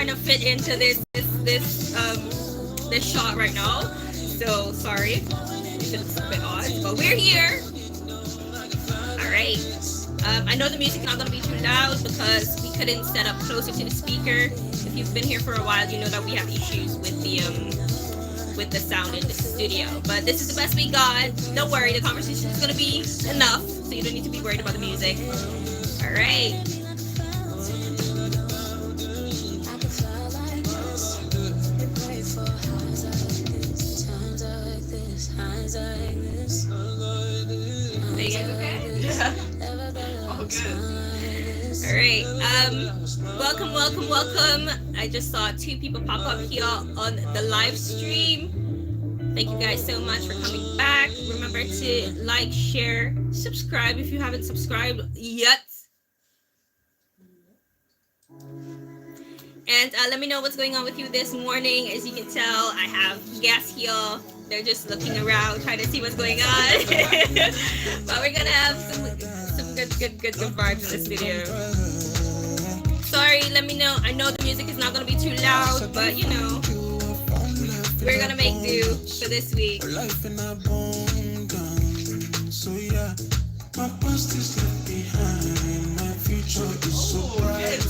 trying to fit into this shot right now. So sorry, it's a bit odd, but we're here. All right. I know the music's not gonna be too loud because we couldn't set up closer to the speaker. If you've been here for a while, you know that we have issues with the sound in the studio. But this is the best we got. Don't worry, the conversation is gonna be enough, so you don't need to be worried about the music. All right. Are you guys okay? Yeah. All good. All right. Welcome. I just saw 2 people pop up here on the live stream. Thank you guys so much for coming back. Remember to like, share, subscribe if you haven't subscribed yet. And let me know what's going on with you this morning. As you can tell, I have guests here. They're just looking around, trying to see what's going on. But we're gonna have some good vibes in the studio. Sorry, let me know. I know the music is not gonna be too loud, but you know, we're gonna make do for this week. So yeah, my past is left behind. My future is so bright.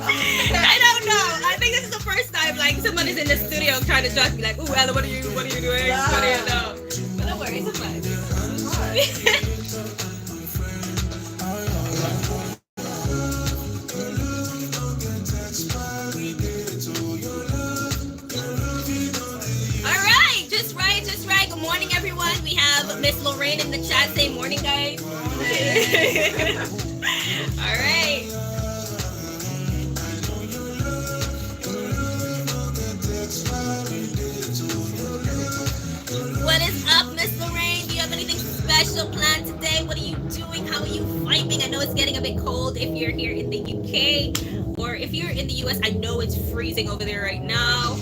I don't know. I think this is the first time like somebody's in the studio trying to judge me, like, "Ooh, Ella, what are you doing? What do you know?" But don't worry, it's fine. All right, just right. Good morning, everyone. We have Miss Lorraine in the chat. Say morning, guys. All right. What is up, Miss Lorraine? Do you have anything special planned today? What are you doing? How are you vibing? I know it's getting a bit cold if you're here in the UK, or if you're in the US, I know it's freezing over there right now.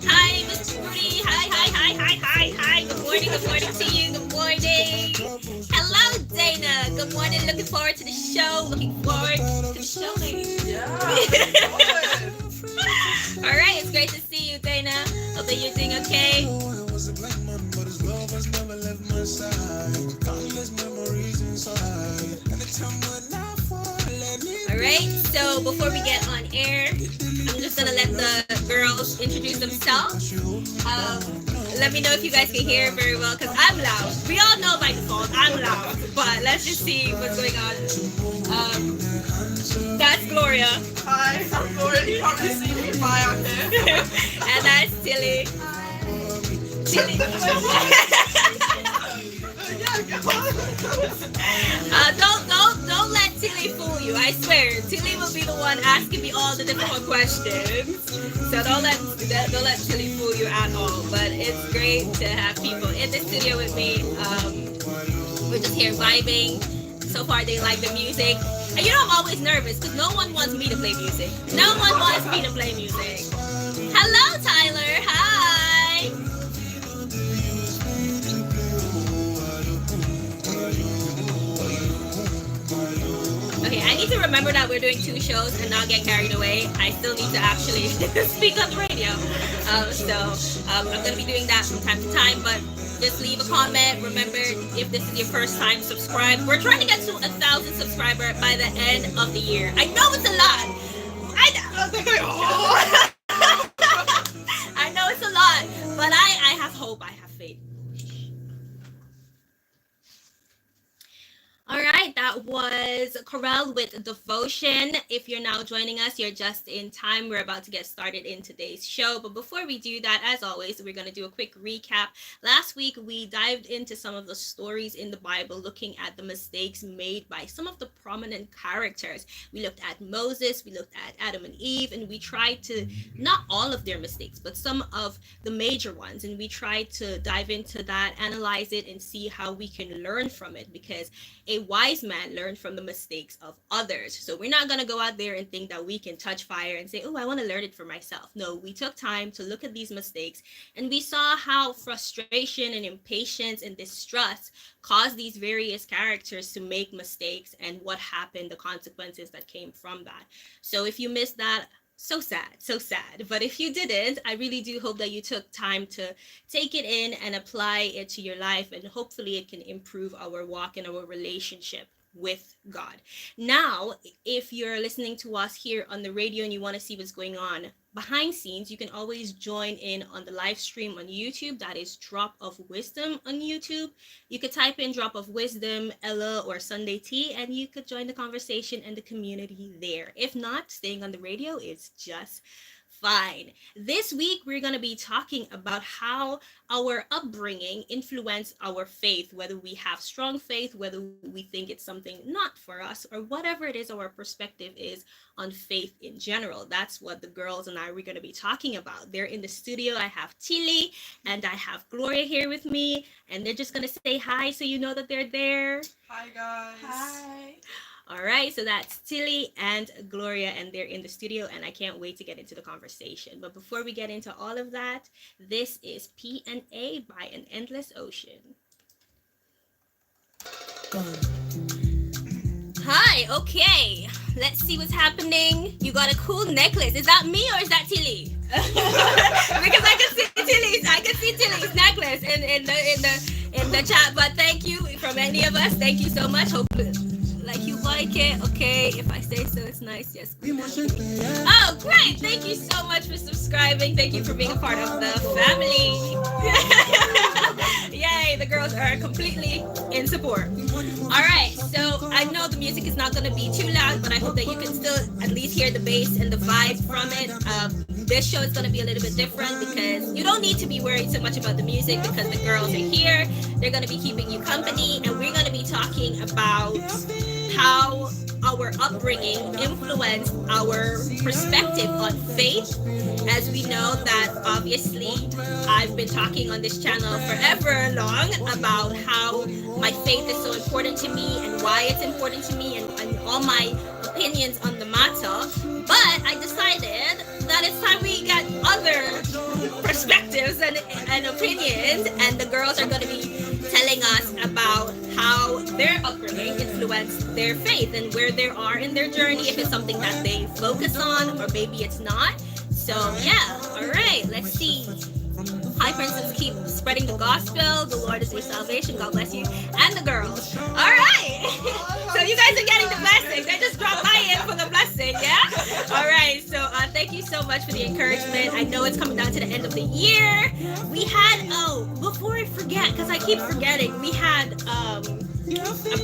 Hi, Miss Rudy. Hi. Good morning to you. Good morning. Hello, Dana. Good morning. Looking forward to the show. Yeah. All right, it's great to see you, Dana. Hope that you're doing okay. All right, so before we get on air, I'm just gonna let the girls introduce themselves. Let me know if you guys can hear very well, because I'm loud. We all know by default I'm loud, but let's just see what's going on. That's Gloria. Hi, I'm Gloria. You probably see me fly out there. And that's Tilly. Tilly. Don't let Tilly fool you. I swear, Tilly will be the one asking me all the difficult questions. So don't let Tilly fool you at all. But it's great to have people in the studio with me. We're just here vibing. So far, they like the music. And you know, I'm always nervous because no one wants me to play music. Hello, Tyler. Hi. Okay, I need to remember that we're doing 2 shows and not get carried away. I still need to actually speak on the radio. I'm going to be doing that from time to time, but just leave a comment. Remember, if this is your first time, subscribe. We're trying to get to 1,000 subscribers by the end of the year. I know it's a lot. I know it's a lot, but I have hope. I have faith. All right, that was Corel with Devotion. If you're now joining us, you're just in time. We're about to get started in today's show. But before we do that, as always, we're going to do a quick recap. Last week, we dived into some of the stories in the Bible, looking at the mistakes made by some of the prominent characters. We looked at Moses, we looked at Adam and Eve, and we tried to, not all of their mistakes, but some of the major ones. And we tried to dive into that, analyze it, and see how we can learn from it, because a wise man learned from the mistakes of others. So we're not going to go out there and think that we can touch fire and say, oh, I want to learn it for myself. No, we took time to look at these mistakes, and we saw how frustration and impatience and distrust caused these various characters to make mistakes, and what happened, the consequences that came from that. So if you missed that, so sad. But if you didn't, I really do hope that you took time to take it in and apply it to your life, and hopefully it can improve our walk and our relationship with God. Now, if you're listening to us here on the radio and you want to see what's going on behind scenes, you can always join in on the live stream on YouTube. That is Drop of Wisdom on YouTube. You could type in Drop of Wisdom, Ella, or Sunday Tea, and you could join the conversation and the community there. If not, staying on the radio is just fine. This week, we're going to be talking about how our upbringing influenced our faith, whether we have strong faith, whether we think it's something not for us, or whatever it is our perspective is on faith in general. That's what the girls and I were going to be talking about. They're in the studio. I have Tilly and I have Gloria here with me, and they're just going to say hi so you know that they're there. Hi, guys. Hi. All right, so that's Tilly and Gloria, and they're in the studio, and I can't wait to get into the conversation. But before we get into all of that, this is P&A by An Endless Ocean. Hi, okay, let's see what's happening. You got a cool necklace. Is that me or is that Tilly? Because I can see Tilly's necklace in the chat. But thank you from any of us. Thank you so much. Hopefully, like you like it. Okay, if I say so, it's nice. Yes. Oh, great! Thank you so much for subscribing. Thank you for being a part of the family. Yay! The girls are completely in support. All right, so I know the music is not going to be too loud, but I hope that you can still at least hear the bass and the vibe from it. This show is going to be a little bit different because you don't need to be worried so much about the music because the girls are here. They're going to be keeping you company, and we're going to be talking about how our upbringing influenced our perspective on faith. As we know that obviously I've been talking on this channel forever long about how my faith is so important to me and why it's important to me and all my opinions on the matter. But I decided that it's time we get other perspectives and opinions, and the girls are going to be telling us about how their upbringing influenced their faith and where they are in their journey, if it's something that they focus on or maybe it's not. So yeah, all right, let's see. Hi, Princess, keep spreading the gospel. The Lord is your salvation. God bless you. And the girls. All right. So you guys are getting the blessing. They just dropped by in for the blessing, yeah? All right. So thank you so much for the encouragement. I know it's coming down to the end of the year. We had, before I forget, because I keep forgetting, we had a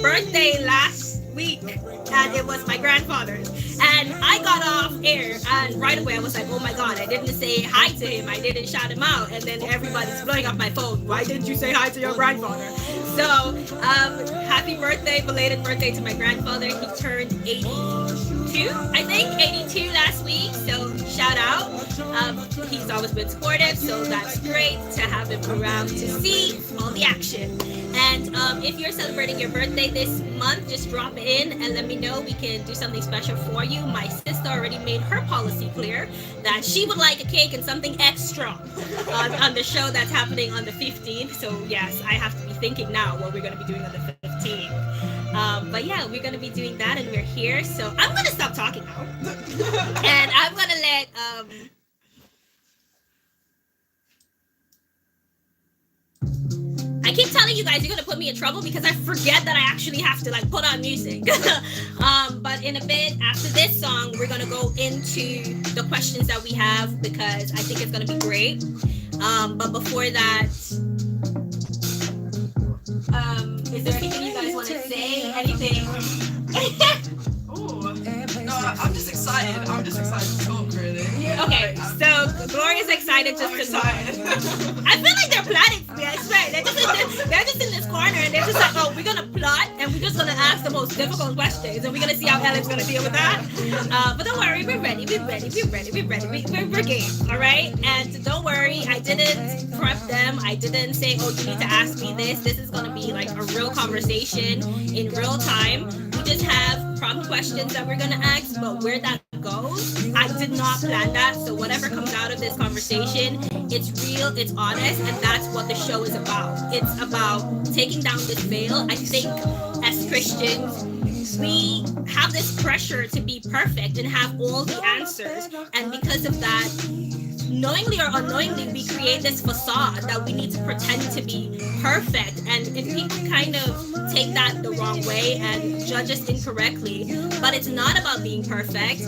birthday last week, and it was my grandfather's. And I got off air, and right away I was like, oh my God, I didn't say hi to him. I didn't shout him out. And then everybody's blowing up my phone. Why didn't you say hi to your grandfather? So, happy birthday, belated birthday to my grandfather. He turned 82, I think, 82 last week. So, shout out. He's always been supportive, so that's great to have him around to see all the action. And if you're celebrating your birthday this month, just drop in and let me know. We can do something special for you. My sister already made her policy clear that she would like a cake and something extra on the show that's happening on the 15th. So yes, I have to be thinking now what we're going to be doing on the 15th. But yeah, we're going to be doing that, and we're here. So I'm going to stop talking now. And I'm going to let... I keep telling you guys you're gonna put me in trouble because I forget that I actually have to put on music. But in a bit after this song, we're gonna go into the questions that we have because I think it's gonna be great. But before that, is there anything you guys want to say? Anything? Oh, no, I'm just excited excited. I'm just excited to talk, really. Okay, so Gloria's excited just to talk. I feel like they're plotting for me, I swear. They're just in this corner and they're just like, oh, we're gonna plot and we're just gonna ask the most difficult questions and we're gonna see how Ellen's gonna deal with that. But don't worry, we're ready, we're game, all right? And don't worry, I didn't prep them. I didn't say, oh, you need to ask me this. This is gonna be like a real conversation in real time. We just have prompt questions that we're gonna ask, but where that goes, I did not plan that. So whatever comes out of this conversation, it's real, it's honest, and that's what the show is about. It's about taking down this veil. I think as Christians, we have this pressure to be perfect and have all the answers, and because of that, knowingly or unknowingly, we create this facade that we need to pretend to be perfect. And if people kind of take that the wrong way and judge us incorrectly, but it's not about being perfect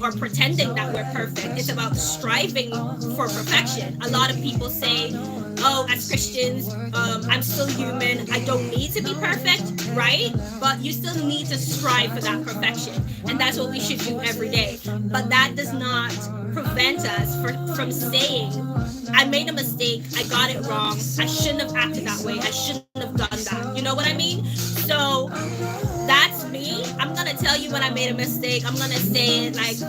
or pretending that we're perfect. It's about striving for perfection. A lot of people say, oh, as Christians, I'm still human. I don't need to be perfect, right? But you still need to strive for that perfection. And that's what we should do every day. But that does not prevent us from saying, I made a mistake, I got it wrong, I shouldn't have acted that way, I shouldn't have done that. You know what I mean? So that's me. I'm gonna tell you when I made a mistake. I'm gonna say it like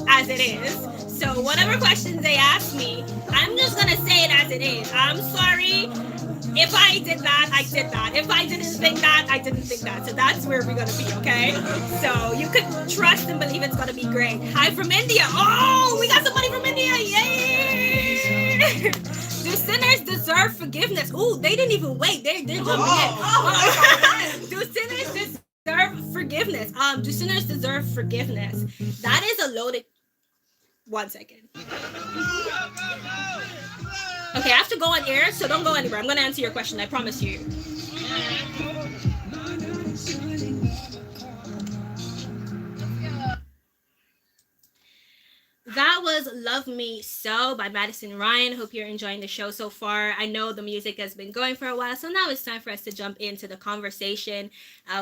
as it is. So whatever questions they ask me, I'm just gonna say it as it is. I'm sorry. If I did that, I did that. If I didn't think that, I didn't think that. So that's where we're gonna be, okay? So you could trust and believe it's gonna be great. Hi from India. Oh, we got somebody from India. Yay! Do sinners deserve forgiveness? Ooh, they didn't even wait. They're jumping in. Do sinners deserve forgiveness? Do sinners deserve forgiveness? That is a loaded. 1 second. Okay, I have to go on air, so don't go anywhere. I'm going to answer your question, I promise you. That was Love Me So by Madison Ryan. Hope you're enjoying the show so far. I know the music has been going for a while, so now it's time for us to jump into the conversation.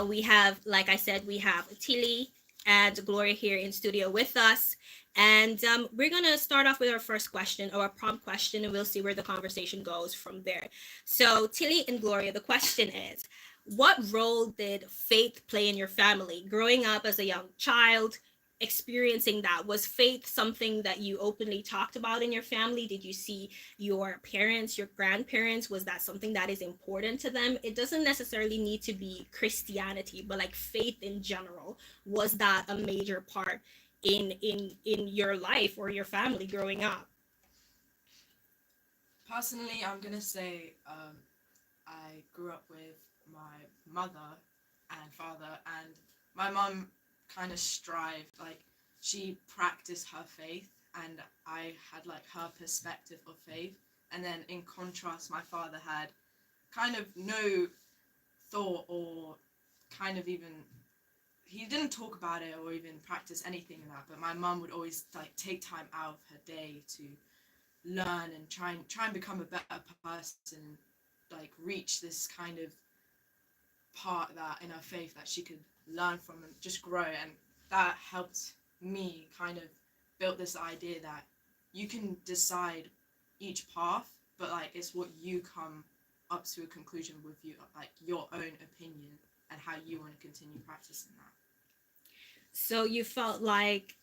We have, like I said, we have Tilly and Gloria here in studio with us. And we're going to start off with our first question, or a prompt question, and we'll see where the conversation goes from there. So Tilly and Gloria, the question is, what role did faith play in your family? Growing up as a young child, experiencing that, was faith something that you openly talked about in your family? Did you see your parents, your grandparents, was that something that is important to them? It doesn't necessarily need to be Christianity, but like faith in general, was that a major part in your life or your family growing up? Personally, I'm gonna say I grew up with my mother and father, and my mum kind of strived, like she practiced her faith, and I had like her perspective of faith, and then in contrast my father had kind of no thought, or kind of even, he didn't talk about it or even practice anything in that, but my mum would always like take time out of her day to learn and try and become a better person, like reach this kind of part that in her faith that she could learn from and just grow. And that helped me kind of build this idea that you can decide each path, but like it's what you come up to a conclusion with, you like your own opinion and how you want to continue practicing that. So you felt like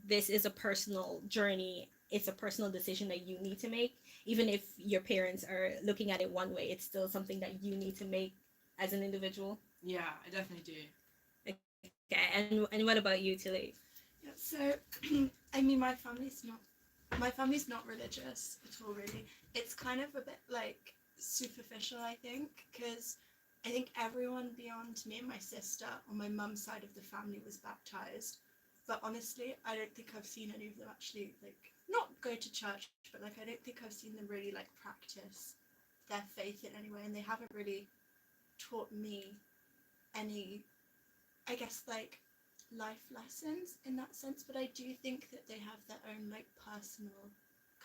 this is a personal journey, it's a personal decision that you need to make, even if your parents are looking at it one way, it's still something that you need to make as an individual? Yeah, I definitely do. Okay, and what about you, Tilly? Yeah, so I mean, my family's not religious at all, really. It's kind of a bit like superficial, I think, because I think everyone beyond me and my sister on my mum's side of the family was baptized. But honestly, I don't think I've seen any of them actually, like, not go to church, but like I don't think I've seen them really like practice their faith in any way, and they haven't really taught me any, I guess, like life lessons in that sense. But I do think that they have their own like personal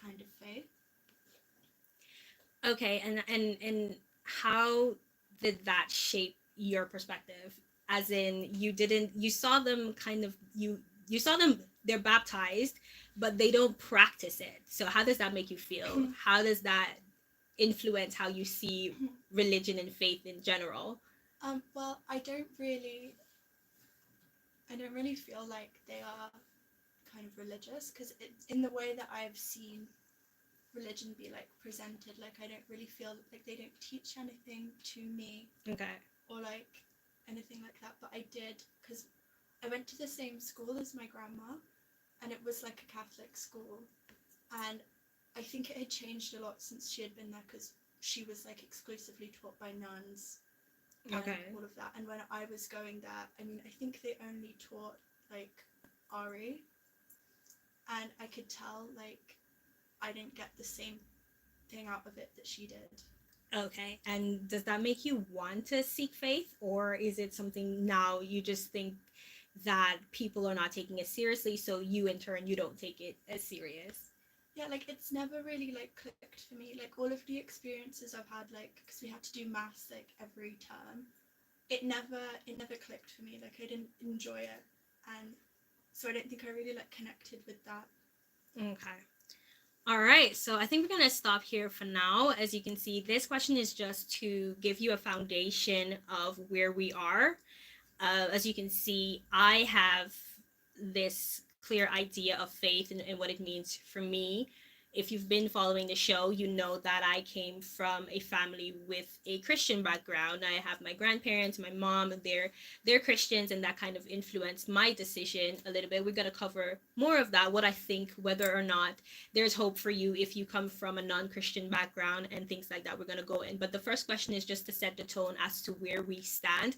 kind of faith. Okay, and how did that shape your perspective as in you saw them kind of, you saw them, they're baptized, but they don't practice it. So how does that make you feel? How does that influence how you see religion and faith in general? Well, I don't really feel like they are kind of religious, because in the way that I've seen religion be like presented, like I don't really feel like they don't teach anything to me Okay. or like anything like that. But I did, because I went to the same school as my grandma, and it was like a Catholic school, and I think it had changed a lot since she had been there, because she was like exclusively taught by nuns and Okay. all of that. And when I was going there, I mean, I think they only taught like Ari, and I could tell like I didn't get the same thing out of it that she did. Okay. And does that make you want to seek faith, or is it something now you just think that people are not taking it seriously, so you in turn you don't take it as serious? Yeah, like it's never really like clicked for me. Like all of the experiences I've had, like because we had to do maths like every term, it never clicked for me. Like I didn't enjoy it, and so I don't think I really like connected with that. Okay. All right. So I think we're going to stop here for now. As you can see, this question is just to give you a foundation of where we are. As you can see, I have this clear idea of faith and what it means for me. If you've been following the show, you know that I came from a family with a Christian background. I have my grandparents, my mom, and they're Christians, and that kind of influenced my decision a little bit. We're going to cover more of that, what I think, whether or not there's hope for you if you come from a non-Christian background and things like that. We're going to go in. But the first question is just to set the tone as to where we stand.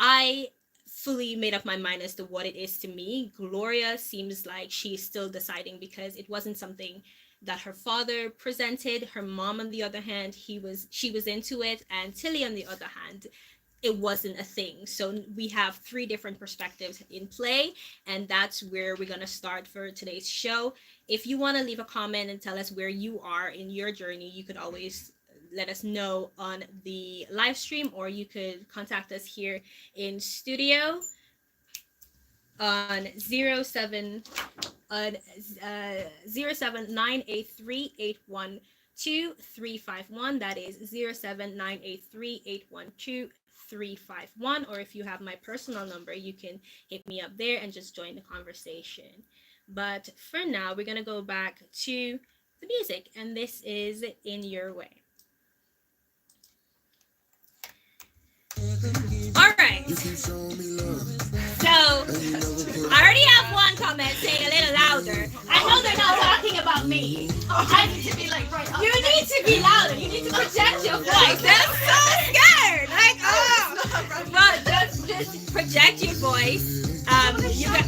I fully made up my mind as to what it is to me. Gloria seems like she's still deciding, because it wasn't something that her father presented. Her mom, on the other hand, she was into it, and Tilly, on the other hand, it wasn't a thing. So we have three different perspectives in play, and that's where we're going to start for today's show. If you want to leave a comment and tell us where you are in your journey, you could always let us know on the live stream, or you could contact us here in studio on 07983812351. That is 07983812351. Or if you have my personal number, you can hit me up there and just join the conversation. But for now, we're gonna go back to the music, and this is In Your Way. All right. So I already have one comment saying a little louder. I know they're not talking about me. I need to be like right up. You need to be louder. You need to project your voice. I'm so scared. Like, oh, but just project your voice. You got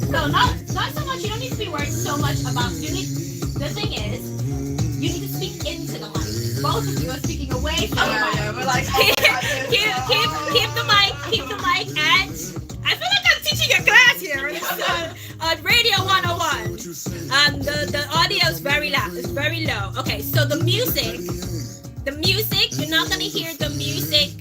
no, not so much. You don't need to be worried so much about. The thing is, you need to speak into the mic. Both of you are speaking away from the mic. Yeah, we're like, keep the mic, and I feel like I'm teaching a class here on Radio 101. The audio is very loud. It's very low. Okay, so the music, you're not gonna hear the music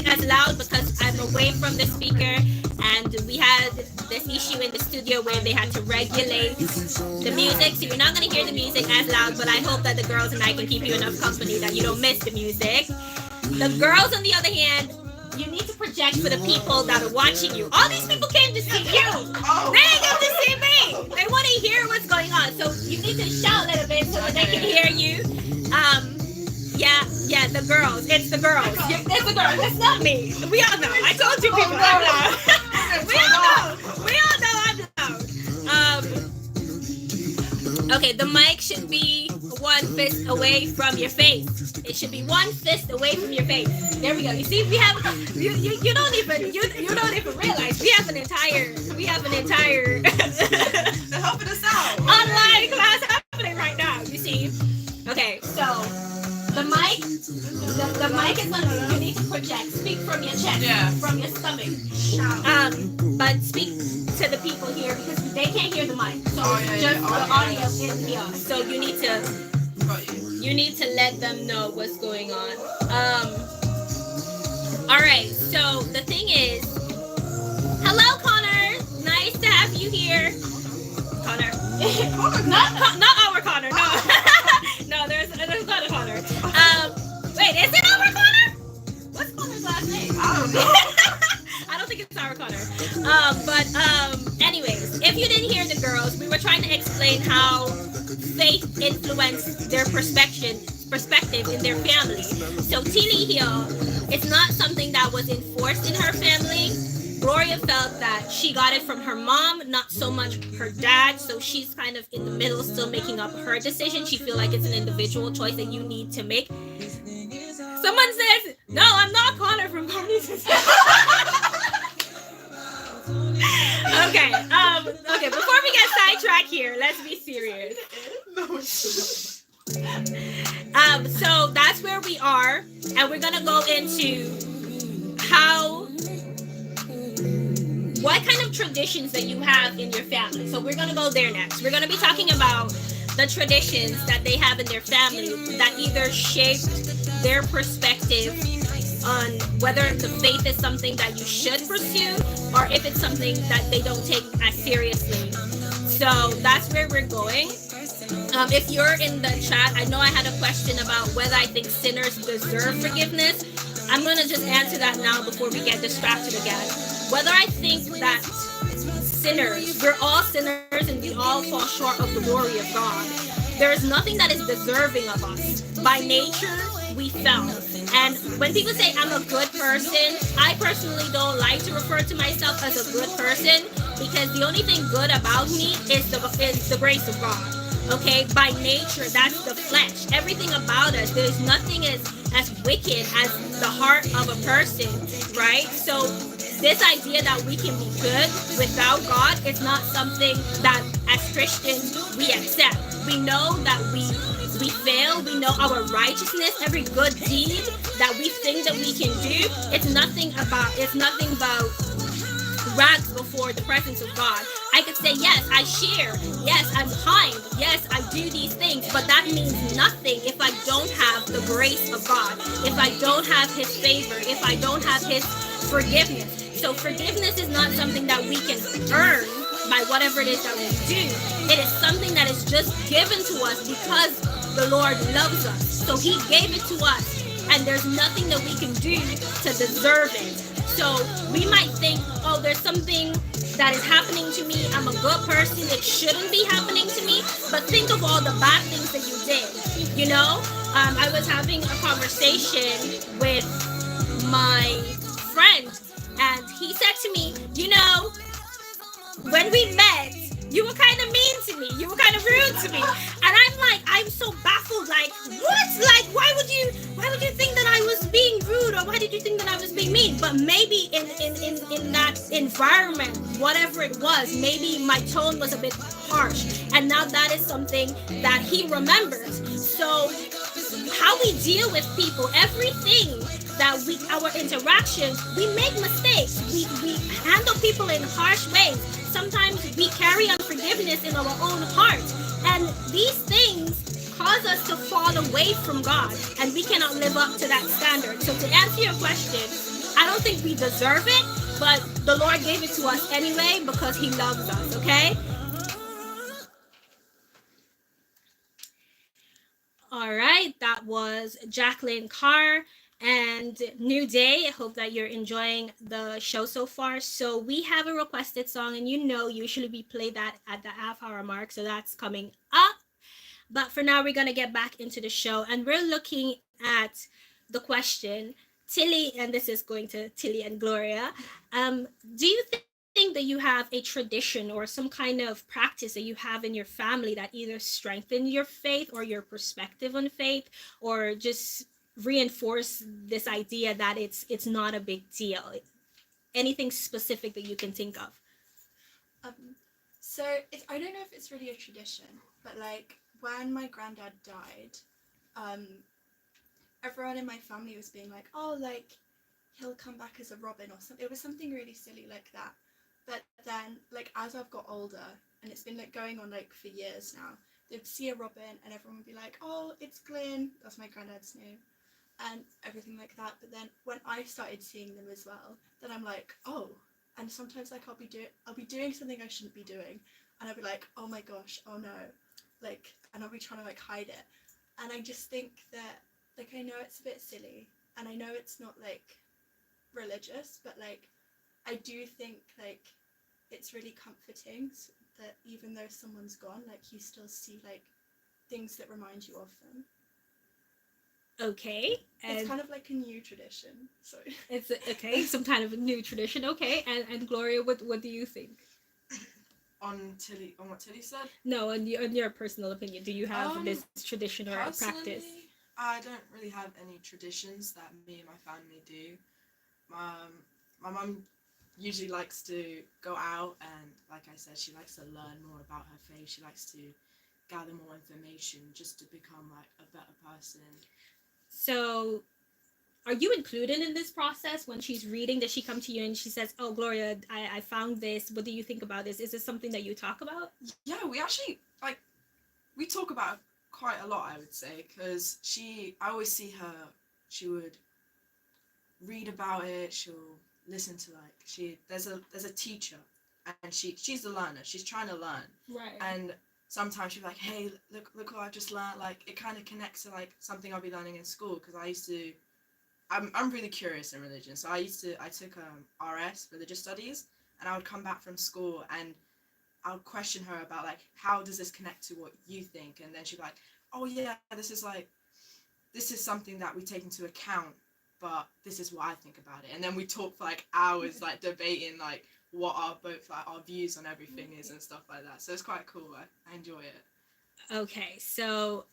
as loud because I'm away from the speaker, and we had this issue in the studio where they had to regulate the music, so you're not going to hear the music as loud, but I hope that the girls and I can keep you enough company that you don't miss the music. The girls, on the other hand, you need to project for the people that are watching you. All these people came to see you. They ain't come to see me. They want to hear what's going on, so you need to shout a little bit so that they can hear you. Yeah, the girls. It's the girls. It's the girls. It's not me. We all know. I told you people I'm loud. We all know I'm loud. Okay, the mic should be one fist away from your face. It should be one fist away from your face. There we go. You see, we have you don't even realize we have an entire they're helping us out. online class happening right now. You see. Okay, so the mic is on. You need to project. Speak from your chest, from your stomach. But speak to the people here because they can't hear the mic. So the audio is here. So you need to let them know what's going on. All right. So the thing is, hello, Connor. Nice to have you here, Connor. not our Connor. No, no. There's not a Connor. Wait, is it our Connor? What's Connor's last name? I don't know. I don't think it's our Connor. Anyways, if you didn't hear the girls, we were trying to explain how faith influenced their perspective in their family. So Tilly here, it's not something that was enforced in her family. Gloria felt that she got it from her mom, not so much her dad. So she's kind of in the middle, still making up her decision. She feels like it's an individual choice that you need to make. Someone says, "No, I'm not Connor from Carney's." Okay. Okay. Before we get sidetracked here, let's be serious. So that's where we are, and we're gonna go into what kind of traditions that you have in your family. So we're gonna go there next. We're gonna be talking about the traditions that they have in their family that either shaped their perspective on whether the faith is something that you should pursue or if it's something that they don't take as seriously. So that's where we're going. If you're in the chat, I know I had a question about whether I think sinners deserve forgiveness. I'm going to just answer that now before we get distracted again. Whether I think that sinners, we're all sinners and we all fall short of the glory of God. There is nothing that is deserving of us. By nature, we fell. And when people say I'm a good person, I personally don't like to refer to myself as a good person because the only thing good about me is the grace of God. Okay, by nature, that's the flesh. Everything about us, there's nothing as wicked as the heart of a person, right? So this idea that we can be good without God is not something that as Christians we accept. We know that we fail. We know our righteousness, every good deed that we think that we can do. It's nothing about rags before the presence of God. I could say, yes, I share. Yes, I'm kind. Yes, I do these things. But that means nothing if I don't have the grace of God. If I don't have His favor. If I don't have His forgiveness. So forgiveness is not something that we can earn by whatever it is that we do. It is something that is just given to us because the Lord loves us. So He gave it to us. And there's nothing that we can do to deserve it. So we might think, oh, there's something that is happening to me. I'm a good person. It shouldn't be happening to me. But think of all the bad things that you did. You know, I was having a conversation with my friend, and he said to me, you know, when we met, you were kind of mean to me. You were kind of rude to me. And I'm so baffled. Like, what? Like, why would you think that I was being rude, or why did you think that I was being mean? But maybe in that environment, whatever it was, maybe my tone was a bit harsh. And now that is something that he remembers. So how we deal with people, everything that our interactions, we make mistakes. We handle people in harsh ways. Sometimes we carry unforgiveness in our own heart. And these things cause us to fall away from God. And we cannot live up to that standard. So to answer your question, I don't think we deserve it, but the Lord gave it to us anyway because He loves us, okay? All right, that was Jacqueline Carr and New Day. I hope that you're enjoying the show so far. So we have a requested song, and usually we play that at the half-hour mark, so that's coming up. But for now, we're going to get back into the show, and we're looking at the question, Tilly, and this is going to Tilly and Gloria. Do you think that you have a tradition or some kind of practice that you have in your family that either strengthen your faith or your perspective on faith, or just reinforce this idea that it's not a big deal? Anything specific that you can think of? So I don't know if it's really a tradition, but like when my granddad died, everyone in my family was being like, oh, like he'll come back as a robin or something. It was something really silly like that. But then, like, as I've got older, and it's been like going on like for years now, they'd see a robin and everyone would be like, oh, it's Glyn. That's my granddad's name. and everything like that. But then when I started seeing them as well, then I'm like, oh. And sometimes like I'll be doing something I shouldn't be doing, and I'll be like, oh my gosh, oh no, like, and I'll be trying to like hide it. And I just think that, like, I know it's a bit silly, and I know it's not like religious, but like I do think like it's really comforting that even though someone's gone, like you still see like things that remind you of them. Okay, and It's kind of like a new tradition. So it's okay, some kind of a new tradition. Okay, and Gloria, what do you think? On what Tilly said. No, in your personal opinion, do you have this Um, tradition or practice? Personally, I don't really have any traditions that me and my family do. My mum usually likes to go out, and like I said, she likes to learn more about her faith. She likes to gather more information just to become like a better person. So, are you included in this process when she's reading? Does she come to you and she says, "Oh, Gloria, I found this. What do you think about this? Is this something that you talk about?" Yeah, we actually we talk about it quite a lot, I would say, because I always see her. She would read about it. She'll listen to there's a teacher, and she's a learner. She's trying to learn, Right. and sometimes she'll be like, hey, look what I've just learned. Like, it kind of connects to like something I'll be learning in school, because I'm really curious in religion. So I took RS, religious studies, and I would come back from school and I would question her about like, how does this connect to what you think? And then she'd be like, oh yeah, this is something that we take into account, but this is what I think about it. And then we talk for like hours, like debating like what our views on everything is and stuff like that. So it's quite cool. I enjoy it. Okay, so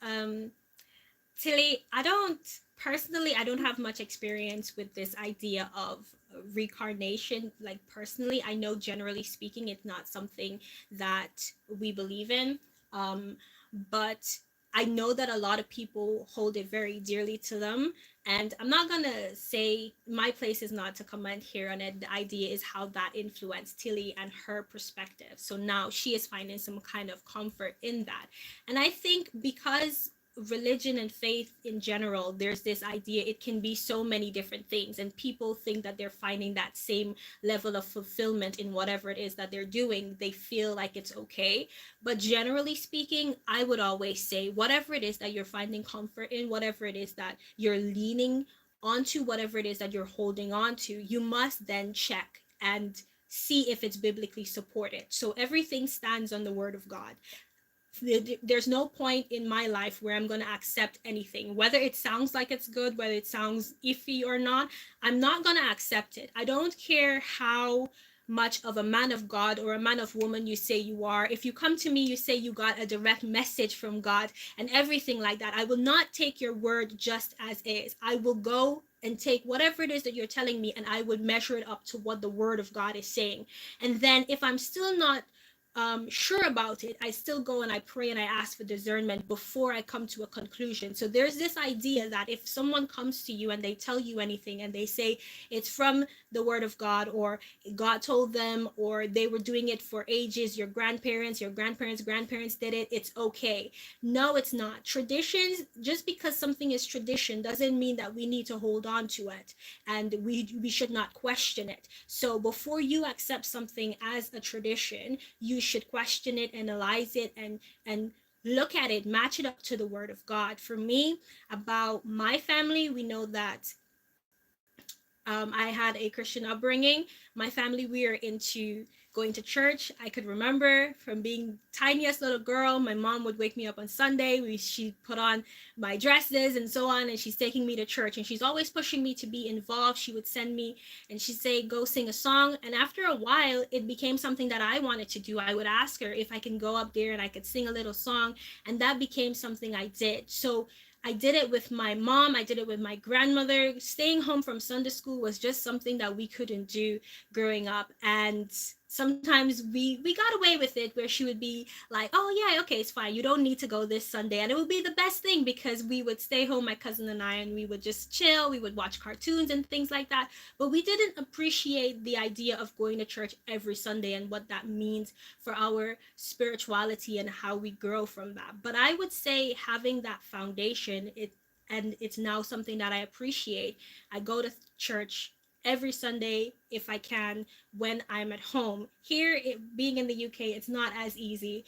Tilly, I don't have much experience with this idea of reincarnation. Like, personally, I know generally speaking, it's not something that we believe in. But I know that a lot of people hold it very dearly to them. And I'm not gonna say my place is not to comment here on it. The idea is how that influenced Tilly and her perspective. So now she is finding some kind of comfort in that. And I think because religion and faith in general, there's this idea it can be so many different things, and people think that they're finding that same level of fulfillment in whatever it is that they're doing. They feel like it's okay. But generally speaking, I would always say whatever it is that you're finding comfort in, whatever it is that you're leaning onto, whatever it is that you're holding on to, you must then check and see if it's biblically supported. So everything stands on the word of God. There's no point in my life where I'm going to accept anything, whether it sounds like it's good, whether it sounds iffy or not. I'm not going to accept it. I don't care how much of a man of God or a man of woman you say you are. If you come to me, you say you got a direct message from God and everything like that, I will not take your word just as is. I will go and take whatever it is that you're telling me, and I would measure it up to what the word of God is saying. And then if I'm still not sure about it, I still go and I pray and I ask for discernment before I come to a conclusion. So there's this idea that if someone comes to you and they tell you anything and they say it's from the word of God, or God told them, or they were doing it for ages, your grandparents did it, it's okay. No, it's not. Traditions, just because something is tradition doesn't mean that we need to hold on to it, and we should not question it. So before you accept something as a tradition, you should question it, analyze it, and look at it, match it up to the word of God. For me, about my family, we know that I had a Christian upbringing. My family, we are into going to church. I could remember from being tiniest little girl, my mom would wake me up on Sunday. She'd put on my dresses and so on, and she's taking me to church, and she's always pushing me to be involved. She would send me and she'd say, go sing a song. And after a while, it became something that I wanted to do. I would ask her if I can go up there and I could sing a little song, and that became something I did. So I did it with my mom. I did it with my grandmother. Staying home from Sunday school was just something that we couldn't do growing up. And sometimes we got away with it, where she would be like, oh yeah, okay, it's fine, you don't need to go this Sunday. And it would be the best thing, because we would stay home, my cousin and I, and we would just chill. We would watch cartoons and things like that. But we didn't appreciate the idea of going to church every Sunday and what that means for our spirituality and how we grow from that. But I would say having that foundation, and it's now something that I appreciate. I go to church every Sunday if I can when I'm at home. Here, being in the UK, it's not as easy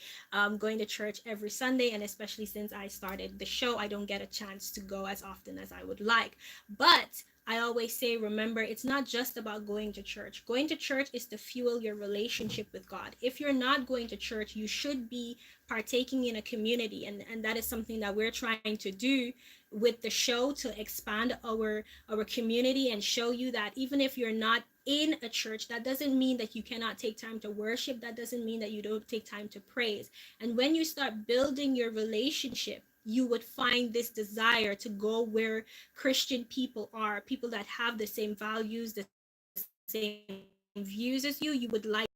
going to church every Sunday, and especially since I started the show, I don't get a chance to go as often as I would like. But I always say, remember, it's not just about going to church. Going to church is to fuel your relationship with God. If you're not going to church, you should be partaking in a community, and that is something that we're trying to do with the show, to expand our community and show you that even if you're not in a church, that doesn't mean that you cannot take time to worship. That doesn't mean that you don't take time to praise. And when you start building your relationship, you would find this desire to go where Christian people are, people that have the same values, the same views as you. You would like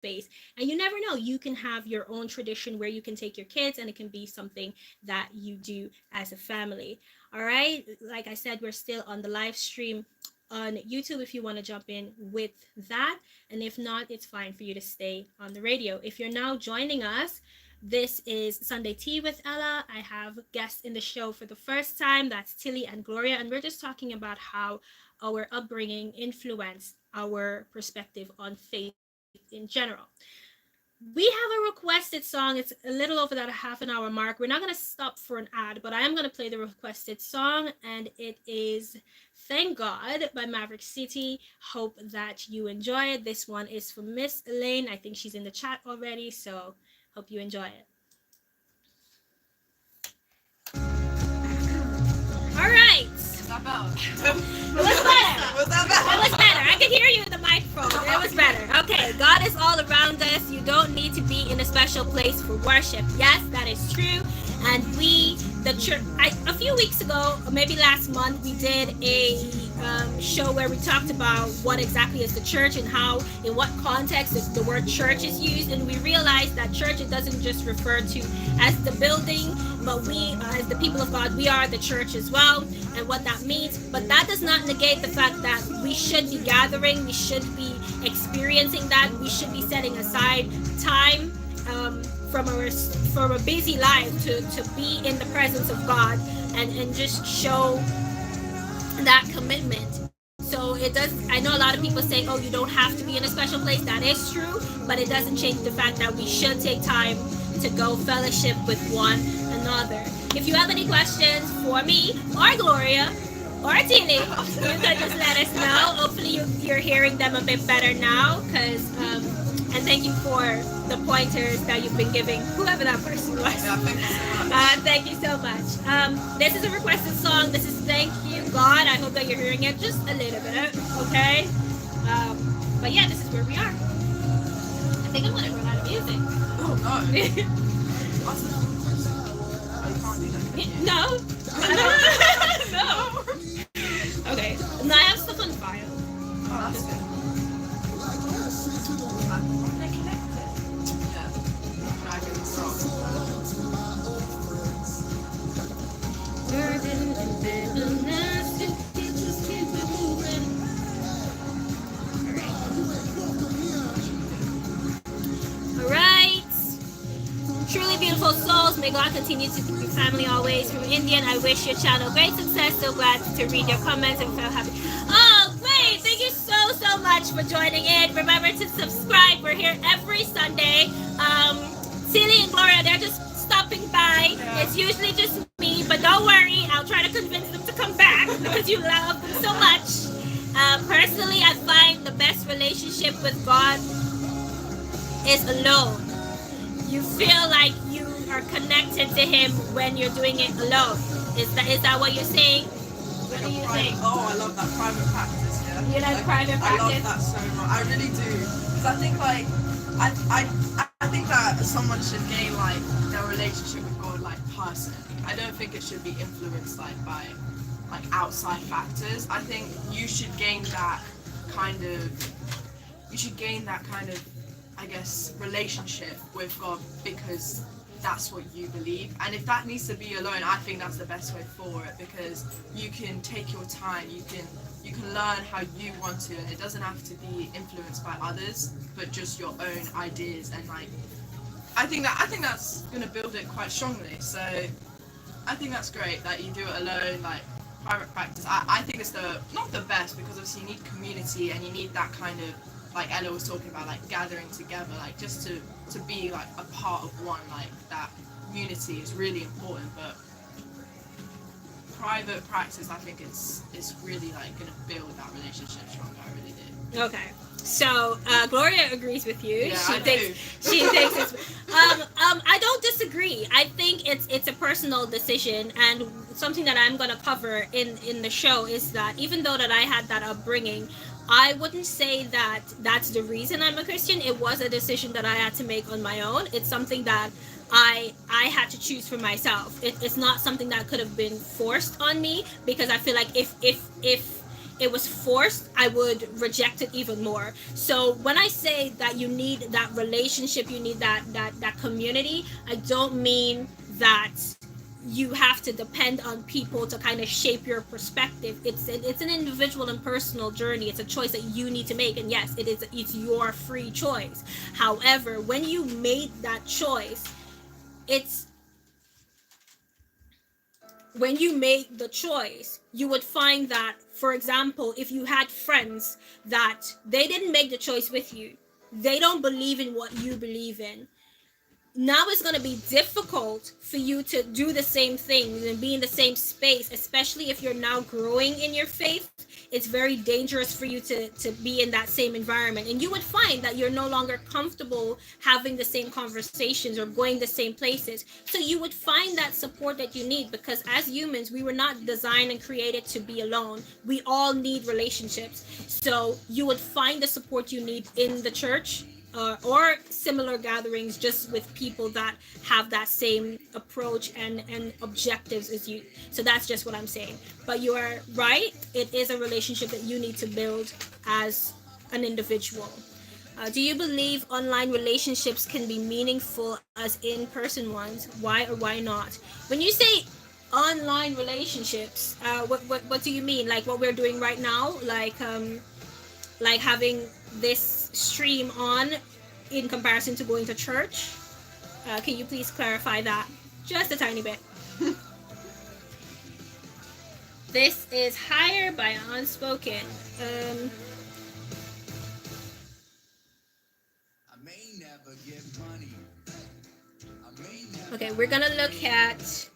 space. And you never know, you can have your own tradition where you can take your kids, and it can be something that you do as a family. All right, like I said, we're still on the live stream on YouTube if you want to jump in with that, and if not, it's fine for you to stay on the radio. If you're now joining us, this is Sunday Tea with Ella. I have guests in the show for the first time. That's Tilly and Gloria, and we're just talking about how our upbringing influenced our perspective on faith in general. We have a requested song. It's a little over that half an hour mark. We're not going to stop for an ad, but I am going to play the requested song, and it is Thank God by Maverick City. Hope that you enjoy it. This one is from Miss Elaine. I think she's in the chat already, so hope you enjoy it. All right. That better? It was better. Was that better? It was better. I could hear you in the microphone. It was better. Okay, God is all around us. You don't need to be in a special place for worship. Yes, that is true. And we, the church, a few weeks ago, or maybe last month, we did a show where we talked about what exactly is the church and how, in what context the word church is used. And we realized that church, it doesn't just refer to as the building, but we, as the people of God, we are the church as well, and what that means. But that does not negate the fact that we should be gathering, we should be experiencing that, we should be setting aside time from a busy life to be in the presence of God and just show that commitment. So it does, I know a lot of people say, oh, you don't have to be in a special place. That is true, but it doesn't change the fact that we should take time to go fellowship with one another. If you have any questions for me or Gloria or Tilly, you can just let us know. Hopefully you're hearing them a bit better now, because and thank you for the pointers that you've been giving whoever that person was. Yeah, thank you so much. This is a requested song. This is Thank You God. I hope that you're hearing it just a little bit, okay? But yeah, this is where we are. I think I'm gonna run out of music. Oh no. No. No. Okay. No, I have stuff on file. Oh, that's good. They're connected. Yeah. I can start. All right. Truly beautiful souls. May God continue to be your family always. From Indian, I wish your channel great success. So glad to read your comments and feel happy. Oh, great. Thank you so much for joining in. Remember to subscribe. We're here every Sunday. Tilly and Gloria, they're just stopping by. Yeah. It's usually just me, but don't worry. I'll try to convince them to come back because you love them so much. Personally, I find the best relationship with God is alone. You feel like you are connected to Him when you're doing it alone. Is that what you're saying? What do you think? Oh, I love that private practice. Yeah. You like private I love practice? that so much. I really do. Because I think like I think that someone should gain like their relationship with God like personally. I don't think it should be influenced like by like outside factors. I think you should gain that kind of I guess relationship with God because that's what you believe. And if that needs to be alone, I think that's the best way for it, because you can take your time, you can learn how you want to, and it doesn't have to be influenced by others, but just your own ideas. And like I think that's gonna build it quite strongly. So I think that's great that you do it alone, like private practice. I think it's not the best, because obviously you need community and you need that kind of, like Ella was talking about, like gathering together, like just to be like a part of one, like that community is really important. But private practice, I think it's really like gonna build that relationship stronger. I really do. Okay. So Gloria agrees with you. Yeah, she I thinks do. she thinks it's I don't disagree. I think it's a personal decision, and something that I'm gonna cover in the show is that even though that I had that upbringing, I wouldn't say that that's the reason I'm a Christian. It was a decision that I had to make on my own. It's something that I had to choose for myself. It's not something that could have been forced on me, because I feel like if it was forced, I would reject it even more. So when I say that you need that relationship, you need that community, I don't mean that you have to depend on people to kind of shape your perspective. It's an individual and personal journey. It's a choice that you need to make, and yes, it's your free choice. However, when you made that choice, it's when you make the choice, you would find that, for example, if you had friends that they didn't make the choice with you, they don't believe in what you believe in, now it's going to be difficult for you to do the same things and be in the same space, especially if you're now growing in your faith. It's very dangerous for you to be in that same environment, and you would find that you're no longer comfortable having the same conversations or going the same places. So you would find that support that you need, because as humans, we were not designed and created to be alone. We all need relationships. So you would find the support you need in the church, or similar gatherings, just with people that have that same approach and objectives as you. So that's just what I'm saying. But you are right. It is a relationship that you need to build as an individual. Do you believe online relationships can be meaningful as in-person ones? Why or why not? When you say online relationships, what do you mean? Like what we're doing right now? Like having this stream on in comparison to going to church? Can you please clarify that just a tiny bit? This is Higher by Unspoken. I may never get money. Okay, we're gonna look at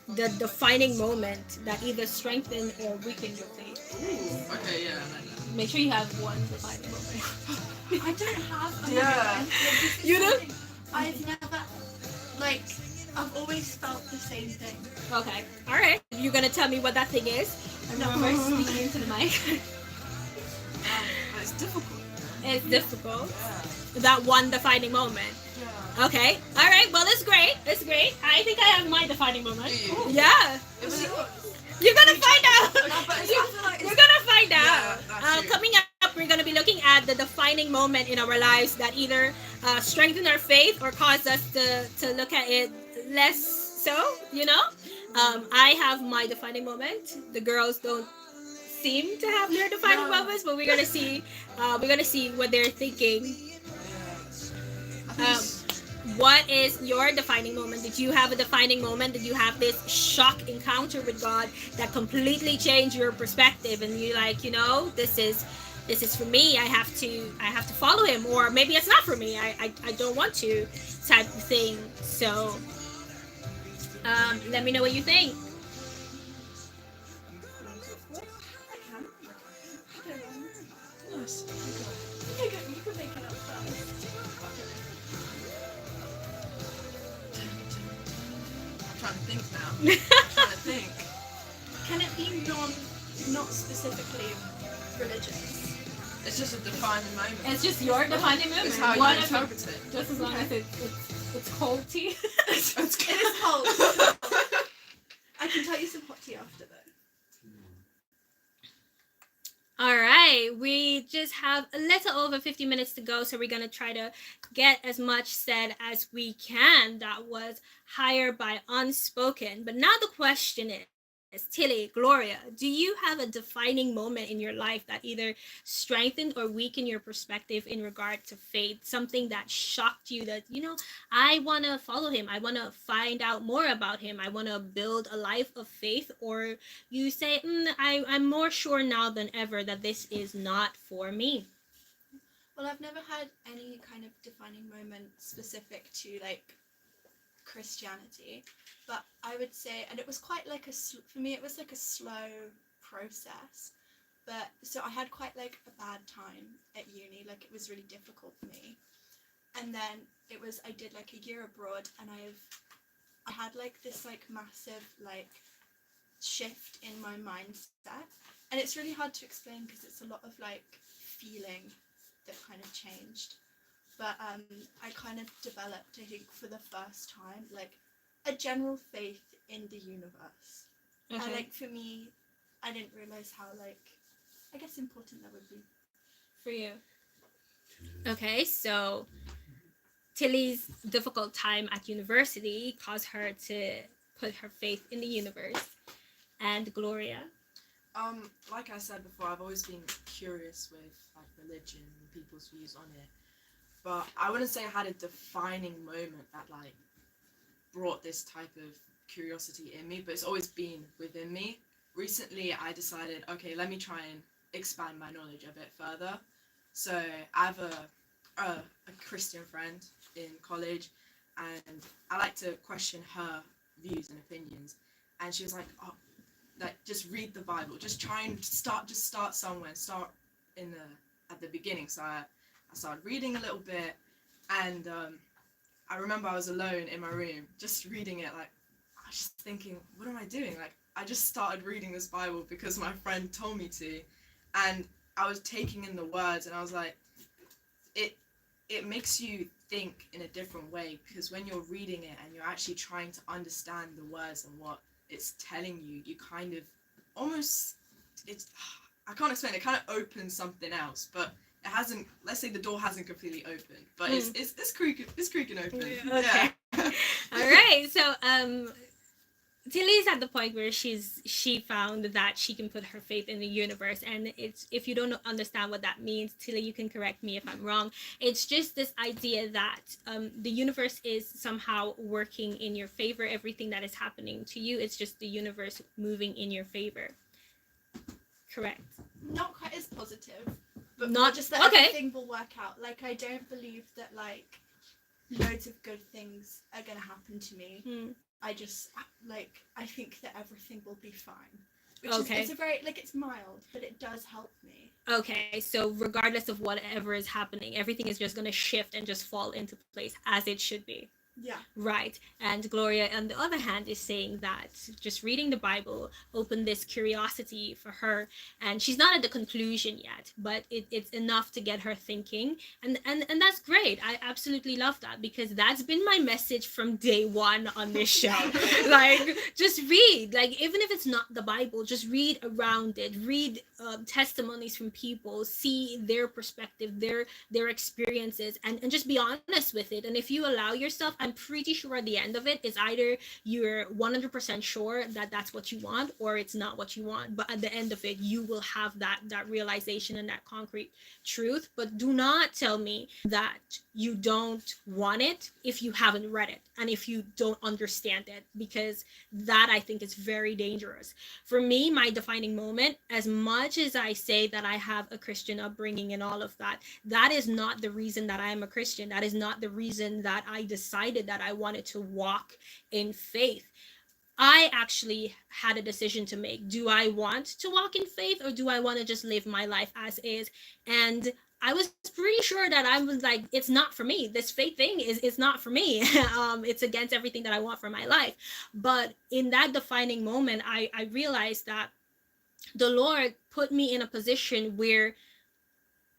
the defining moment that either strengthened or weakened your faith. Ooh, okay, yeah. Make sure you have one defining moment. I don't have a Yeah. moment. Like, this is You don't? something I've never, like, I've always felt the same thing. Okay, all right. You're gonna tell me what that thing is. And No. remember speaking into the mic. But it's difficult. It's difficult. Yeah. That one defining moment. Yeah. Okay. All right. Well, it's great. It's great. I think I have my defining moment. Do you? Yeah. It was You're gonna find out. No, but I feel like We're gonna find out. Yeah, that's true. Coming up, we're gonna be looking at the defining moment in our lives that either strengthen our faith or cause us to look at it less so. You know. I have my defining moment. The girls don't seem to have their defining No. moments, but we're gonna see. We're gonna see what they're thinking. What is your defining moment? Did you have a defining moment? Did you have this shock encounter with God that completely changed your perspective, and you like, this is for me. I have to follow him, or maybe it's not for me. I don't want to, type of thing. So let me know what you think. Nice. You can make it up first. I'm trying to think now. I'm trying to think. Can it be not specifically religious? It's just a defining moment. It's just your defining moment. It's how you Whatever. interpret it. Just as long as it's cold tea. It's It is cold. I can tell you some hot tea after though. All right, we just have a little over 50 minutes to go, so we're going to try to get as much said as we can. That was Higher by Unspoken. But now the question is, Tilly, Gloria, do you have a defining moment in your life that either strengthened or weakened your perspective in regard to faith? Something that shocked you that, I want to follow him. I want to find out more about him. I want to build a life of faith. Or you say, I'm more sure now than ever that this is not for me. Well, I've never had any kind of defining moment specific to like Christianity, but I would say, and it was quite like for me it was like a slow process, but so I had quite like a bad time at uni, like it was really difficult for me, and then I did like a year abroad, and I had like this like massive like shift in my mindset, and it's really hard to explain because it's a lot of like feeling that kind of changed. But I kind of developed, I think, for the first time, like a general faith in the universe. Okay. And like for me, I didn't realize how like, I guess, important that would be. For you. Okay, so Tilly's difficult time at university caused her to put her faith in the universe. And Gloria? Like I said before, I've always been curious with like religion and people's views on it. But I wouldn't say I had a defining moment that like brought this type of curiosity in me, but it's always been within me. Recently, I decided, okay, let me try and expand my knowledge a bit further. So I have a Christian friend in college, and I like to question her views and opinions. And she was like, oh, like just read the Bible, just try and start somewhere, start at the beginning. So I started reading a little bit, and I remember I was alone in my room just reading it. Like I was just thinking, what am I doing? Like I just started reading this Bible because my friend told me to, and I was taking in the words, and I was like, it makes you think in a different way, because when you're reading it and you're actually trying to understand the words and what it's telling you, you kind of almost, I can't explain, it kind of opens something else, but it hasn't, let's say the door hasn't completely opened, but it's creaking open. Okay. Yeah. All right. So Tilly's at the point where she found that she can put her faith in the universe, and it's, if you don't understand what that means, Tilly, you can correct me if I'm wrong. It's just this idea that the universe is somehow working in your favor. Everything that is happening to you, it's just the universe moving in your favor. Correct. Not quite as positive, but Not just that okay. everything will work out. Like I don't believe that like loads of good things are gonna happen to me. I just like, I think that everything will be fine. Which Okay. it's a very like, it's mild, but it does help me. Okay, so regardless of whatever is happening, everything is just going to shift and just fall into place as it should be. Yeah. Right. And Gloria, on the other hand, is saying that just reading the Bible opened this curiosity for her. And she's not at the conclusion yet, but it's enough to get her thinking. And that's great. I absolutely love that, because that's been my message from day one on this show. Like, just read. Like, even if it's not the Bible, just read around it. Read testimonies from people. See their perspective, their experiences, and just be honest with it. And if you allow yourself, I'm pretty sure at the end of it is either you're 100% sure that that's what you want, or it's not what you want. But at the end of it, you will have that realization and that concrete truth. But do not tell me that you don't want it if you haven't read it and if you don't understand it, because that, I think, is very dangerous. For me, my defining moment, as much as I say that I have a Christian upbringing and all of that, that is not the reason that I am a Christian. That is not the reason that I decided that I wanted to walk in faith. I actually had a decision to make. Do I want to walk in faith, or do I want to just live my life as is? And I was pretty sure that I was like, it's not for me. This faith thing is not for me. It's against everything that I want for my life. But in that defining moment, I realized that the Lord put me in a position where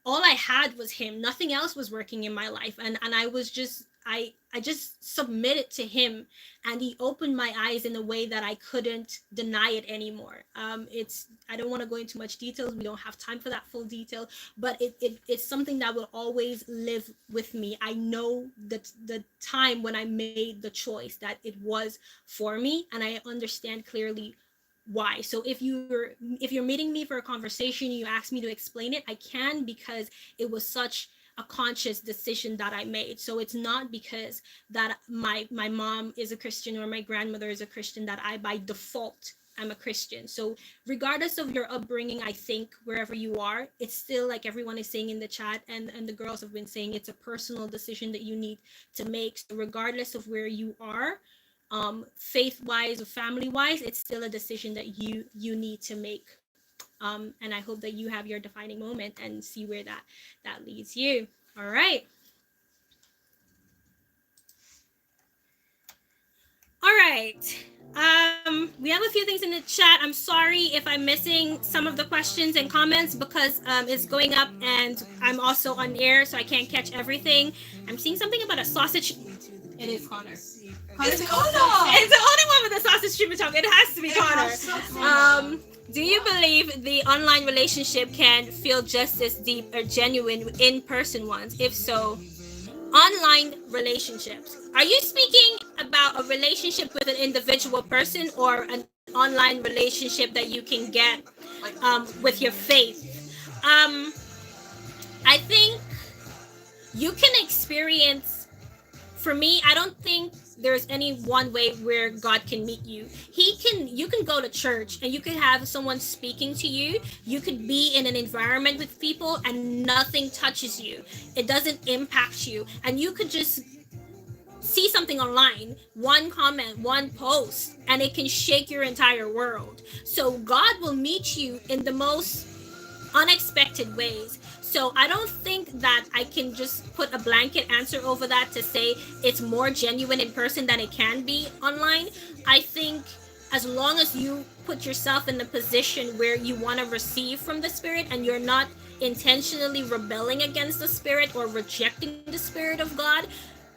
all I had was him. Nothing else was working in my life. And I was just, I just submitted to him, and he opened my eyes in a way that I couldn't deny it anymore. I don't want to go into much details. We don't have time for that full detail, but it's something that will always live with me. I know that the time when I made the choice that it was for me, and I understand clearly why. So if you're meeting me for a conversation, you ask me to explain it, I can, because it was such a conscious decision that I made. So it's not because that my mom is a Christian or my grandmother is a Christian that I by default I'm a Christian. So regardless of your upbringing, I think wherever you are, it's still, like everyone is saying in the chat, and the girls have been saying, it's a personal decision that you need to make. So regardless of where you are, faith wise or family wise, it's still a decision that you need to make. And I hope that you have your defining moment and see where that leads you. All right. All right. We have a few things in the chat. I'm sorry if I'm missing some of the questions and comments, because it's going up and I'm also on air, so I can't catch everything. I'm seeing something about a sausage. It is Connor. It's Connor! It's the only one with a sausage streamer tongue. It has to be Connor. Do you believe the online relationship can feel just as deep or genuine with in-person ones? If so, online relationships. Are you speaking about a relationship with an individual person, or an online relationship that you can get with your faith? I think you can experience, for me, I don't think there's any one way where God can meet you. You can go to church and you could have someone speaking to you. You could be in an environment with people and nothing touches you. It doesn't impact you. And you could just see something online, one comment, one post, and it can shake your entire world. So God will meet you in the most unexpected ways. So I don't think that I can just put a blanket answer over that to say it's more genuine in person than it can be online. I think as long as you put yourself in a position where you want to receive from the Spirit and you're not intentionally rebelling against the Spirit or rejecting the Spirit of God,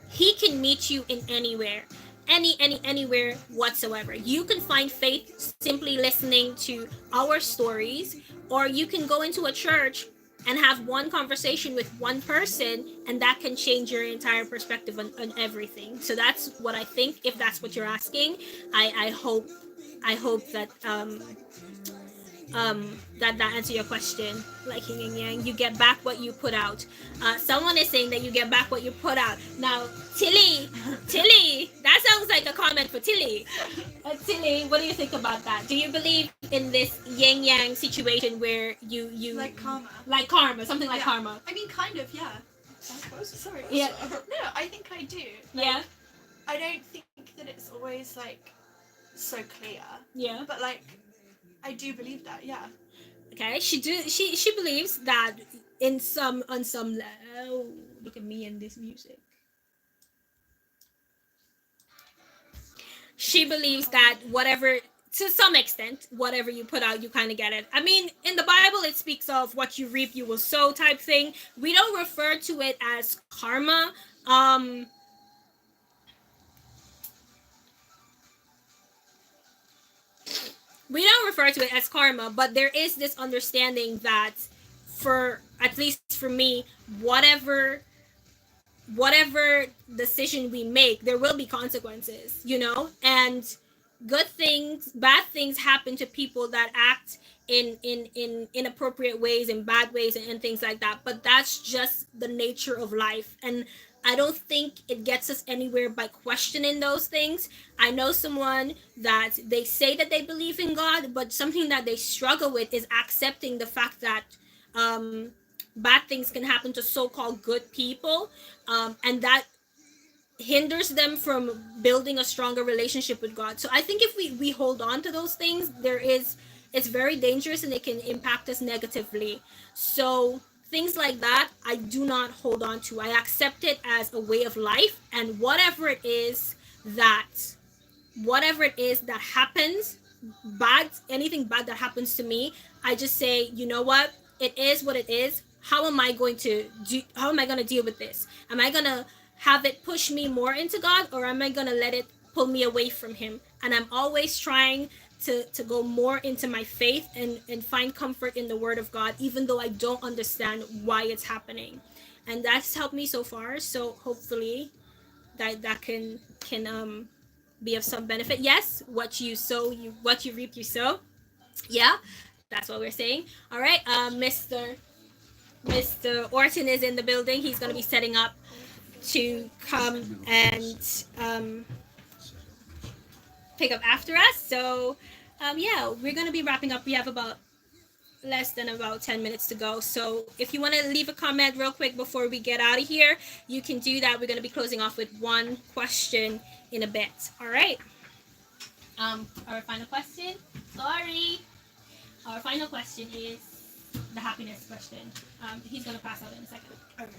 He can meet you in anywhere. Anywhere whatsoever. You can find faith simply listening to our stories, or you can go into a church and have one conversation with one person, and that can change your entire perspective on everything. So that's what I think, if that's what you're asking. I hope that that answer your question. Like yin and yang, you get back what you put out. Someone is saying that you get back what you put out. Now, Tilly, that sounds like a comment for Tilly. Tilly, what do you think about that? Do you believe in this yin yang situation where you like karma, something like karma? I mean, kind of, yeah. Sorry. Yeah. No, I think I do. Yeah. I don't think that it's always like so clear. Yeah. But like, I do believe that. Yeah. Okay. She believes that on some level. Look at me and this music. She believes that whatever, to some extent, whatever you put out, you kind of get it. I mean, in the Bible, it speaks of what you reap, you will sow type thing. We don't refer to it as karma. We don't refer to it as karma, but there is this understanding that, for at least for me, whatever decision we make, there will be consequences, and good things, bad things happen to people that act in inappropriate ways, in bad ways, and things like that. But that's just the nature of life, and I don't think it gets us anywhere by questioning those things. I know someone that they say that they believe in God, but something that they struggle with is accepting the fact that bad things can happen to so-called good people, and that hinders them from building a stronger relationship with God. So I think if we hold on to those things, it's very dangerous and it can impact us negatively. So things like that, I do not hold on to. I accept it as a way of life, and whatever it is that happens, bad, anything bad that happens to me, I just say, you know what? It is what it is. How am I going to deal with this? Am I going to have it push me more into God, or am I going to let it pull me away from Him? And I'm always trying to go more into my faith and find comfort in the Word of God, even though I don't understand why it's happening. And that's helped me so far. So hopefully that can be of some benefit. Yes, what you sow, what you reap, you sow. Yeah, that's what we're saying. All right, Mr. Orton is in the building. He's going to be setting up to come and pick up after us. So, yeah, we're going to be wrapping up. We have about less than about 10 minutes to go. So if you want to leave a comment real quick before we get out of here, you can do that. We're going to be closing off with one question in a bit. All right. Our final question. Sorry. Our final question is the happiness question. He's going to pass out in a second. Okay.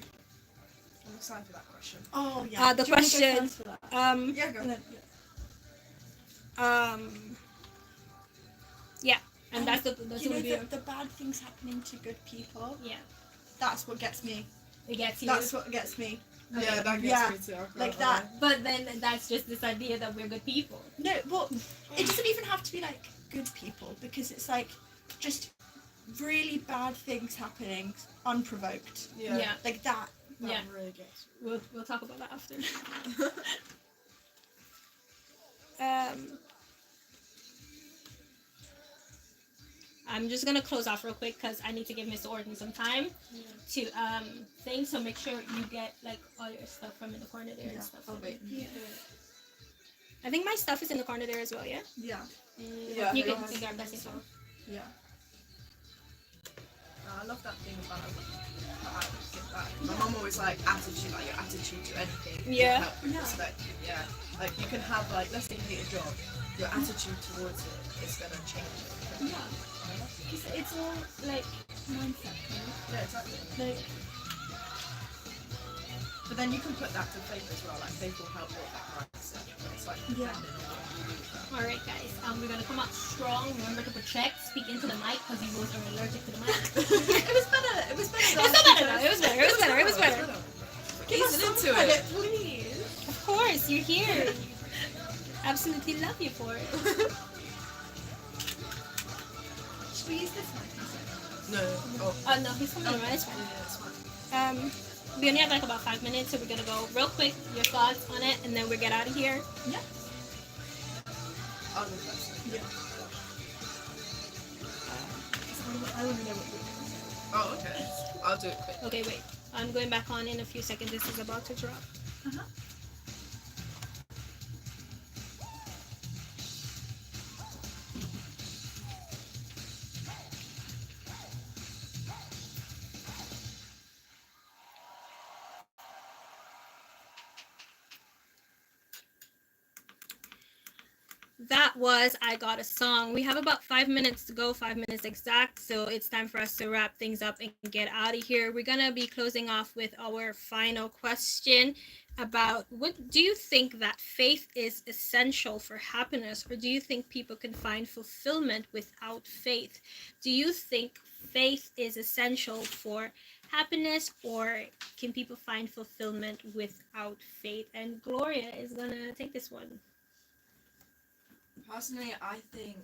I'm excited for that question. Oh yeah. The Do you wanna go question. first for that? Yeah, go. Yeah, and that's you know, the the bad things happening to good people. yeah. That's what gets me. It gets you. That's what gets me. Yeah, that gets Yeah, me too. I can't like lie. that. But then that's just this idea that we're good people. No, well, it doesn't even have to be like good people because it's like just really bad things happening unprovoked, Yeah. like that. That Yeah. really gets We'll talk about that after. I'm just gonna close off real quick because I need to give Mr. Orton some time to think. So make sure you get like all your stuff from in the corner there and stuff. Oh, wait. Yeah. I think my stuff is in the corner there as well. Yeah. Yeah. Yeah, You yours can grab that as well. Yeah. I love that thing about my mum always like attitude, like your attitude to anything. will Yeah. help you Yeah. respect you. Yeah. Like you can have like, let's say you hate a job, your attitude towards it is gonna change it. Yeah. It's all like mindset. Yeah, exactly. Like But then you can put that to faith as well. Like faith will help with that mindset. It's like Yeah. dependent on what you believe in. All right, guys. We're gonna come out strong. Remember to protect. Speak into the mic because you both are allergic to the mic. it was better. It was better. It's still better though. It was better. It was better. It was better. Give us Easing some into credit, it. please. Of course, you're here. Absolutely love you for it. Should we use this mic instead? No. Oh. No, he's coming around. It's fine. Yeah, it's fine. We only have like about 5 minutes, so we're gonna go real quick. Your thoughts on it, and then we get out of here. Yeah. I'll go first. Yeah. I don't know what Oh, okay. I'll do it quick. Okay, wait. I'm going back on in a few seconds. This is about to drop. Uh-huh. That was I Got a Song. We have about 5 minutes to go, 5 minutes exact. So it's time for us to wrap things up and get out of here. We're going to be closing off with our final question about what do you think that faith is essential for happiness, or do you think people can find fulfillment without faith? Do you think faith is essential for happiness, or can people find fulfillment without faith? And Gloria is going to take this one. Personally, I think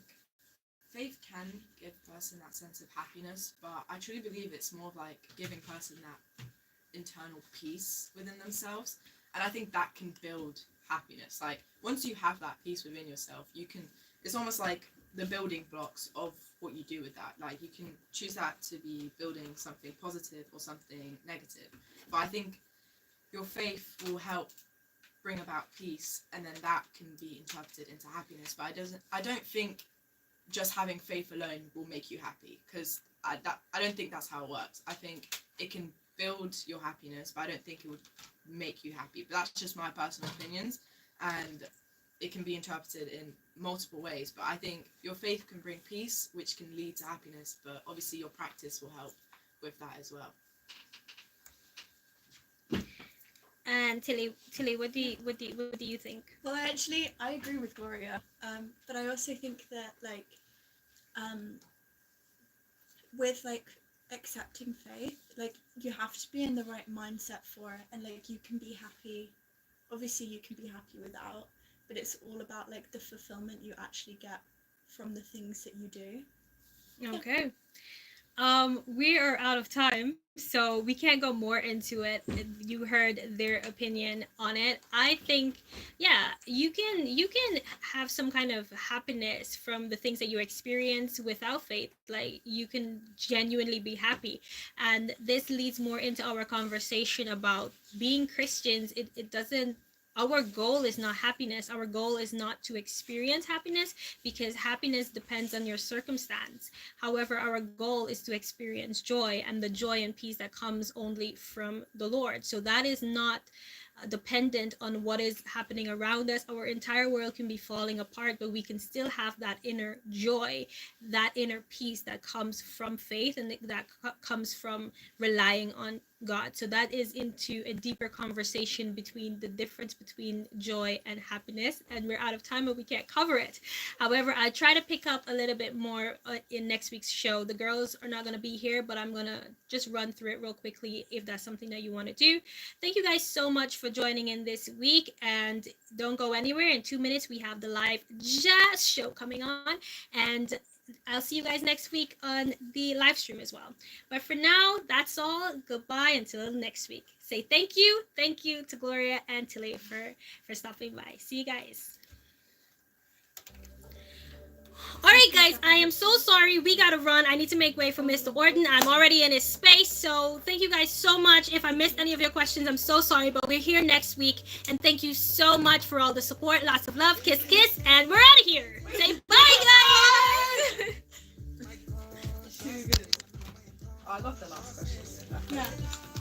faith can give a person that sense of happiness, but I truly believe it's more of like giving a person that internal peace within themselves. And I think that can build happiness. Like once you have that peace within yourself, you can, it's almost like the building blocks of what you do with that. Like you can choose that to be building something positive or something negative. But I think your faith will help bring about peace, and then that can be interpreted into happiness. But I don't think just having faith alone will make you happy, because I don't think that's how it works. I think it can build your happiness, but I don't think it would make you happy. But that's just my personal opinions, and it can be interpreted in multiple ways. But I think your faith can bring peace, which can lead to happiness, but obviously your practice will help with that as well. And Tilly, what do you think? Well, actually, I agree with Gloria. But I also think that with like accepting faith, like you have to be in the right mindset for it, and like you can be happy. Obviously, you can be happy without, but it's all about like the fulfillment you actually get from the things that you do. Okay. We are out of time, so we can't go more into it. You heard their opinion on it. I think, yeah, you can have some kind of happiness from the things that you experience without faith. Like you can genuinely be happy, and this leads more into our conversation about being Christians. It doesn't. Our goal is not happiness. Our goal is not to experience happiness, because happiness depends on your circumstance. However, our goal is to experience joy, and the joy and peace that comes only from the Lord. So that is not dependent on what is happening around us. Our entire world can be falling apart, but we can still have that inner joy, that inner peace that comes from faith, and that comes from relying on God. So that is into a deeper conversation between the difference between joy and happiness, and we're out of time, but we can't cover it. However, I try to pick up a little bit more in next week's show. The girls are not going to be here, but I'm going to just run through it real quickly if that's something that you want to do. Thank you guys so much for joining in this week, and don't go anywhere. In 2 minutes we have the live jazz show coming on, and I'll see you guys next week on the live stream as well. But for now, that's all. Goodbye until next week. Say thank you to Gloria and Tilly for stopping by. See you guys. All right, guys, I am so sorry. We got to run. I need to make way for Mr. Orton. I'm already in his space, so thank you guys so much. If I missed any of your questions, I'm so sorry, but we're here next week, and thank you so much for all the support. Lots of love. Kiss, kiss, and we're out of here.